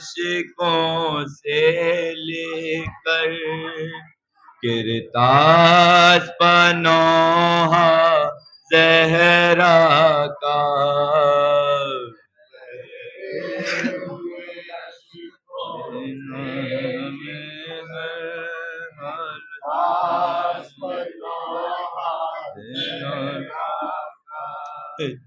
अशकों से लेकर किरतास पनौहा ज़हरा का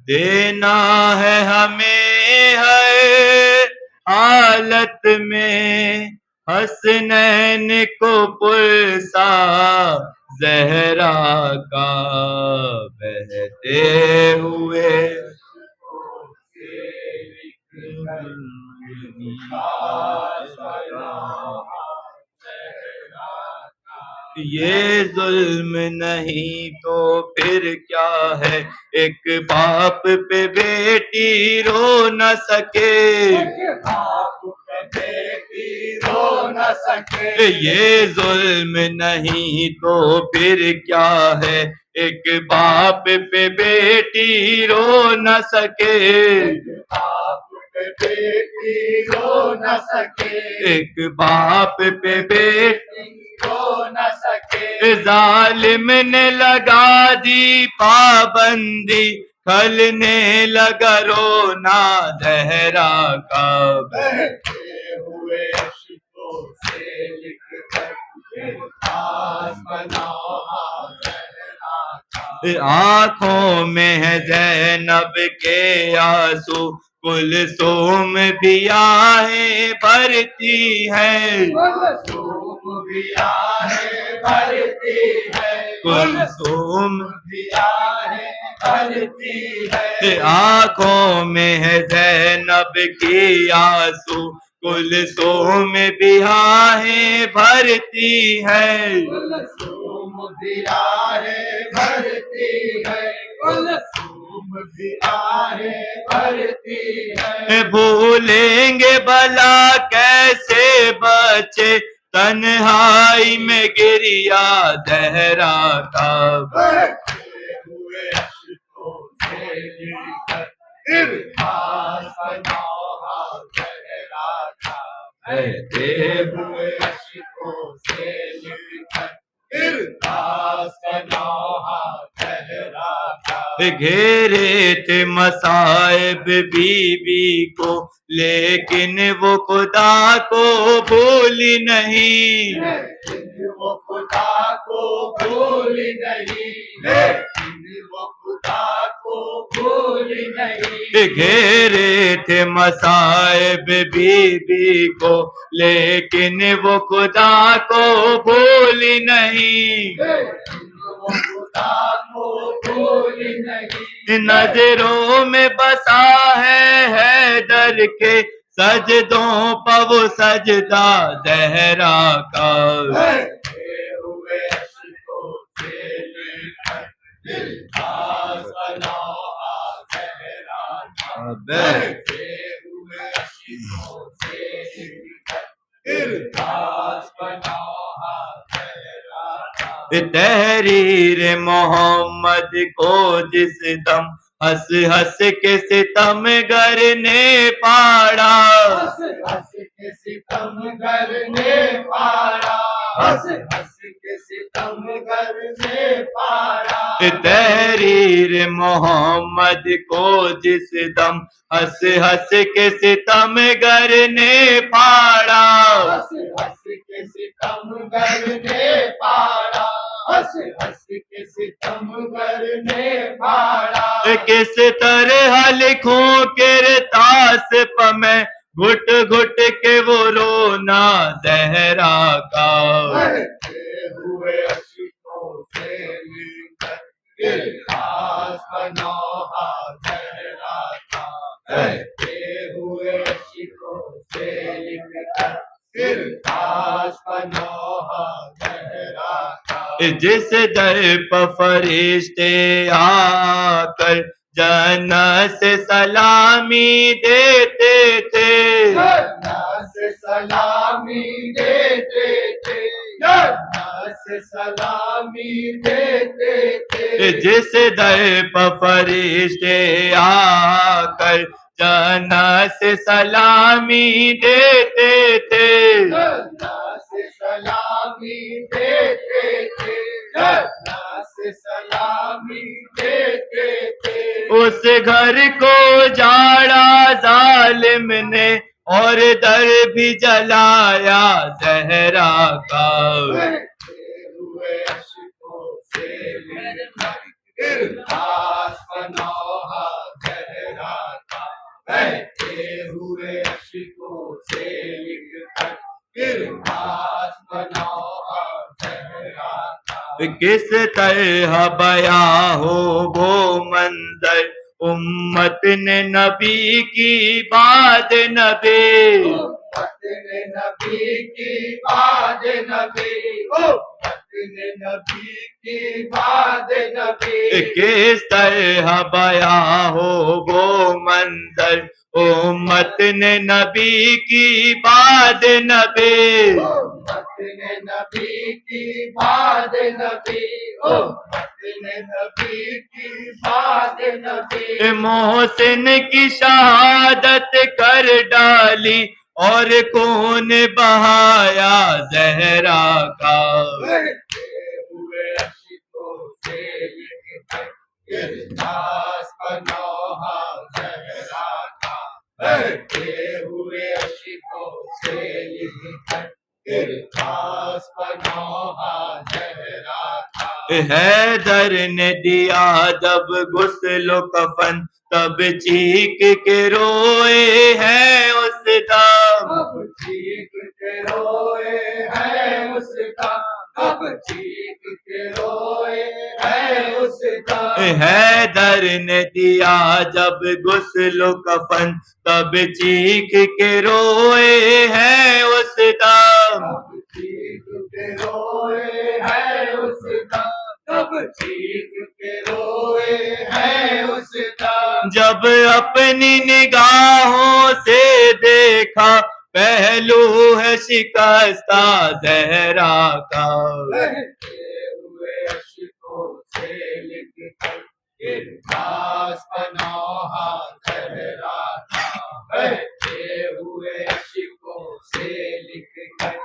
देना है हमें हर हालत में हसनैन को पुरसा ज़हरा का बहते हुए ये जुल्म नहीं तो फिर क्या है, एक बाप पे बेटी रो न सके, बाप पे बेटी रो न सके। ये जुल्म नहीं तो फिर क्या है, एक बाप पे बेटी रो न सके, बाप पे बेटी रो न सके, एक बाप पे बेटी रो न सके। जालिम ने लगा दी पाबंदी, खलने लगा रोना ज़हरा का, बहते हुए अश्कों से लिखकर आँखों में है ज़ैनब के आंसू, कुलसूम भी आहें भरती है, कुलसूम भी आहें भरती है, कुलसूम भी आहें भरती है। आँखों में है ज़ैनब की आंसू, कुलसूम भी आहें भरती है, कुलसूम भी आहें भरती है, कुलसूम भी आहें भरती है। भूलेंगे भला कैसे बचे तन्हाई में गिरिया ज़हरा का, बहते हुए अश्कों से लेकर किरतास पनौहा ज़हरा का, बहते हुए अश्कों से लेकर किरतास पनौहा ज़हरा का। घेरे थे मसाइब बीबी को, लेकिन वो खुदा को भूली नहीं, लेकिन वो खुदा को भूली नहीं, लेकिन वो खुदा को भूली नहीं। घेरे थे मसाइब बीबी को, लेकिन वो खुदा को भूली नहीं, वो खुदा को भूली नहीं। नजरों में बसा है हैदर के सजदों पर वो सजदा ज़हरा का, बहते हुए अश्कों से लेकर किरतास पनौहा ज़हरा का, बहते हुए अश्कों से लेकर किरतास पनौहा ज़हरा का। तहरीर मोहम्मद को जिस दम हंस हंस के सितमगर ने पाड़ा, हंस हंस के सितमगर ने पाड़ा, हंस हंस के सितमगर ने पाड़ा। तहरीर मोहम्मद को जिस दम हंस हंस के सितमगर ने पाड़ा, हंस हंस के सितमगर ने पाड़ा, हंस हंस के सितमगर ने पाड़ा। किस तरह लिखूं किरतास प मैं, घुट घुट के वो रोना ज़हरा का, बहते हुए अश्कों से लेकर किरतास पनौहा ज़हरा का, बहते हुए अश्कों से लेकर किरतास पनौहा ज़हरा का। जिस दर पर फरिश्ते आकर जन्नत से सलामी देते थे, जन्नत से सलामी देते थे, जन्नत से सलामी देते थे। जिस दर पर फरिश्ते आकर जन्नत से सलामी देते थे, जन्नत से सलामी देते थे, जन्नत से सलामी देते थे। उस घर को जाड़ा जालिम ने और दर भी जलाया ज़हरा का। हुए अश्कों से इरफास पनाहा ज़हरा का, बहते हुए अश्कों से लिखकर इरफास पनाहा ज़हरा का। किस तरह बया हो वो मंजर उम्मत ने नबी की बाद नबी, उम्मत ने नबी की बाद नबी, उम्मत ने नबी की बाद नबी। किस तरह बया हो वो मंजर उम्मत ने नबी की बाद नबी, उम्मत ने नबी की बाद नबी, उम्मत ने नबी की बाद नबी। मोहसिन की शहादत कर डाली और खून बहाया ज़हरा का। बहते हुए अश्कों से लिखकर इरफास पनाहा ज़हरा का, बहते हुए अश्कों से लिखकर इरफास पनाहा ज़हरा का। हैदर ने दिया जब गुस्ल कफन तब चीख के रोए हैं उस दम, अब चीख के रोए है उसका, अब चीख के रोए है उसका। हैदर ने दिया जब गुस्ल कफन तब चीख के रोए हैं उस दम, अब चीख के रोए है उसका, अब चीख के रोए है उसका। जब अपनी निगाहों से देखा पहलू है शिकस्ता ज़हरा का। बहते हुए अश्कों से लिखकर इरफास पनाहा ज़हरा का, बहते हुए अश्कों से लिखकर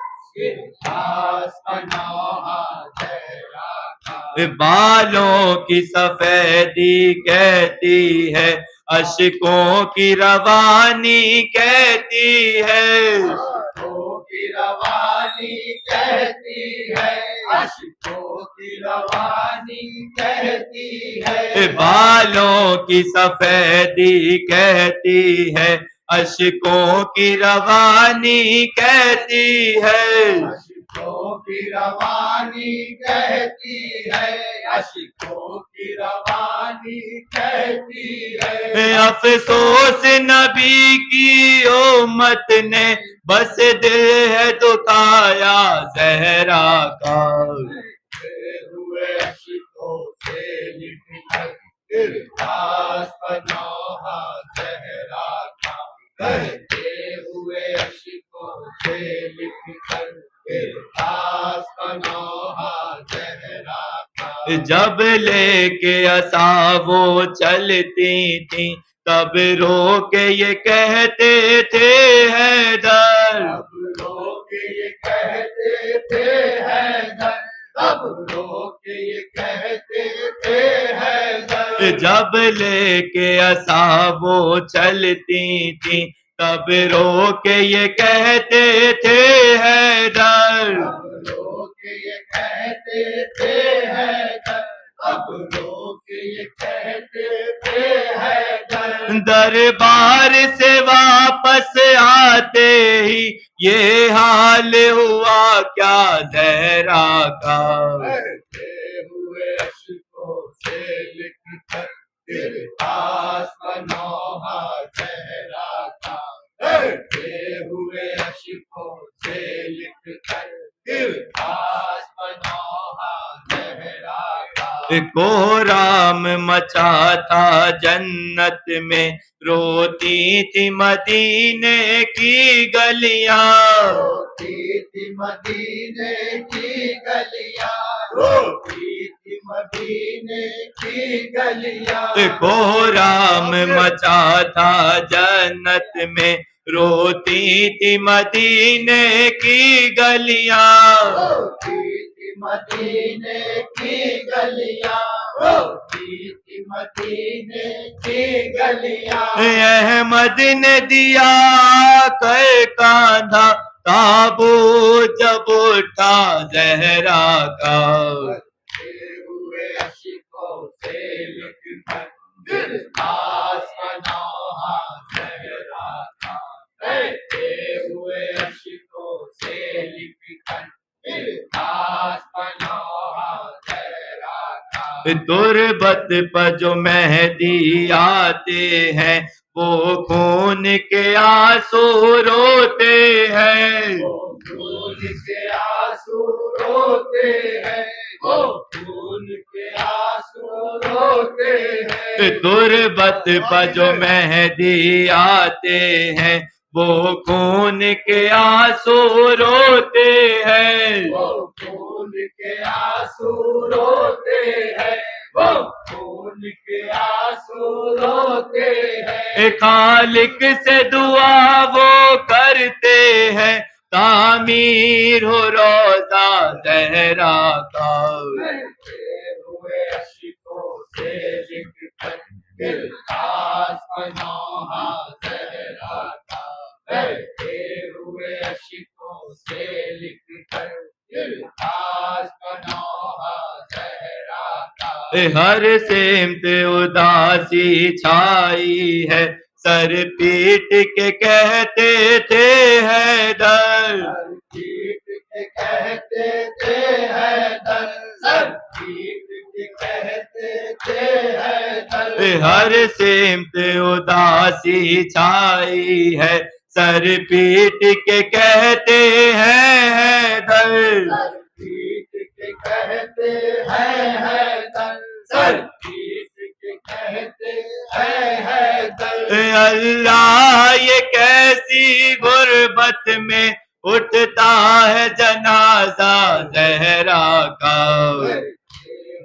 इरफास पनाहा ज़हरा का। बालों की सफेदी कहती है, अश्कों की रवानी कहती है, अश्कों की रवानी कहती है, अश्कों की रवानी कहती है। बालों की सफेदी कहती है, अश्कों की रवानी कहती है, अश्कों की रवानी कहती है, अश्कों की रवानी कहती है। अफसोस नबी की उम्मत ने बस दिल है दुखाया ज़हरा का। बहते हुए अश्कों से लिखकर इरफास पनाहा ज़हरा का, बहते हुए अश्कों से लिखकर इरफास पनाहा ज़हरा का। जब लेके असा वो चलती थी तब रो के ये कहते थे हैदर, अब लोग ये कहते थे हैदर, अब लोग ये कहते थे हैदर। जब लेके असा वो चलती थी तब रो के ये कहते थे हैदर, अब लोग ये कहते थे हैदर, अब लोग ये कहते थे हैदर। दरबार से वापस आते ही ये हाल हुआ क्या ज़हरा का। बहते हुए अश्कों से लिखकर इरफास पनाहा ज़हरा का, बहते हुए अश्कों से लिखकर इरफास पनाहा ज़हरा का। कोहराम मचा था जन्नत में रोती थी मदीने की गलियां, रोती थी मदीने की गलियां, रोती थी मदीने की गलियां। कोहराम मचा था जन्नत में, रोती थी मदीने की गलियां। रोती थी मदीने की गलियां, रोती थी मदीने की गलियां। अहमद ने दिया कर कांधा, ताबूत जब उठा जहरा का। हुए अशिकों से लिखकर दिल पास पनाहा जहरा का। हुए अशिकों से लिखकर दिल पास पनाहा जहरा का। तुरबत पर जो मेहदी आते हैं, वो खून के आंसू रोते हैं। वो खून के आंसू रोते हैं, वो खून के आंसू रोते हैं। तुरबत पर जो मेहदी आते हैं, वो खून के आंसू रोते हैं। वो खून के आंसू रोते हैं, वो खून के आंसू रोते हैं। खालिक से दुआ वो करते हैं, तामीर हो रोजा जहरा का। हुए अशिकों से लिखकर दिल पास पनाहा जहरा का। हुए अशिकों से लिखकर दिल पास पनाहा जहरा का। हर सेमत उदासी छाई है, सर पीट के कहते थे हैदर। सर पीट के कहते थे हैदर, सर पीट के कहते थे हैदर। हर सेमत उदासी छाई है, सर पीट के कहते हैं हैदर। सर पीट के कहते हैं हैदर, सर पीट के कहते हैं हैदर। अल्लाह ये कैसी गुर्बत में उठता है जनाजा जहरा का।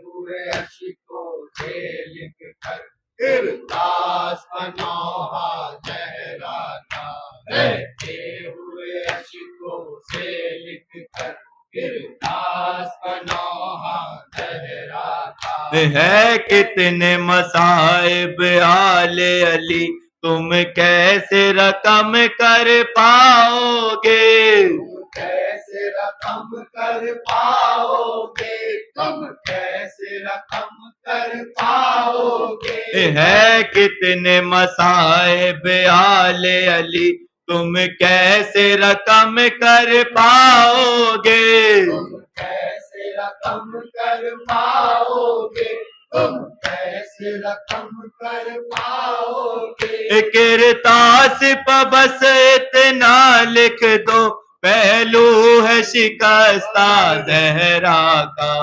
हुए अशिकों से लिखकर किरदास पनाहा जहरा का। हुए अशिकों से लिखकर किरदास पनाहा जहरा का। है कितने मसाइब आले अली, तुम कैसे रकम कर पाओगे। कैसे रकम कर पाओगे, तुम कैसे रकम कर पाओगे। है कितने मसाइब आले अली, तुम कैसे रकम कर पाओगे। तुम कैसे रकम कर पाओगे, तुम कैसे रकम कर पाओगे। किरतास पर बस इतना लिख दो, पहलू है शिकस्ता जहरा का।